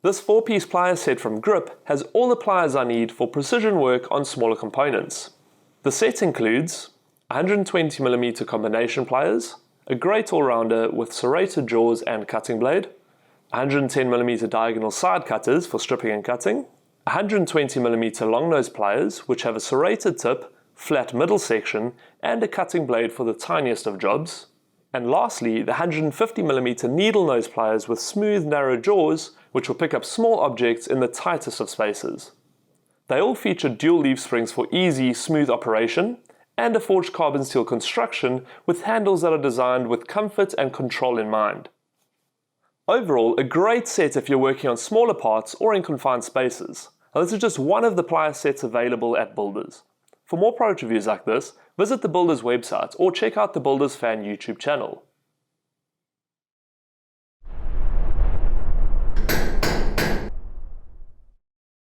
This 4-piece plier set from Grip has all the pliers I need for precision work on smaller components. The set includes 120mm combination pliers, a great all-rounder with serrated jaws and cutting blade, 110mm diagonal side cutters for stripping and cutting, 120mm long nose pliers which have a serrated tip, flat middle section and a cutting blade for the tiniest of jobs, and lastly the 150mm needle nose pliers with smooth narrow jaws which will pick up small objects in the tightest of spaces. They all feature dual leaf springs for easy, smooth operation, and a forged carbon steel construction with handles that are designed with comfort and control in mind. Overall, a great set if you're working on smaller parts or in confined spaces. Now, this is just one of the plier sets available at Builders. For more product reviews like this, visit the Builders website or check out the Builders Fan YouTube channel.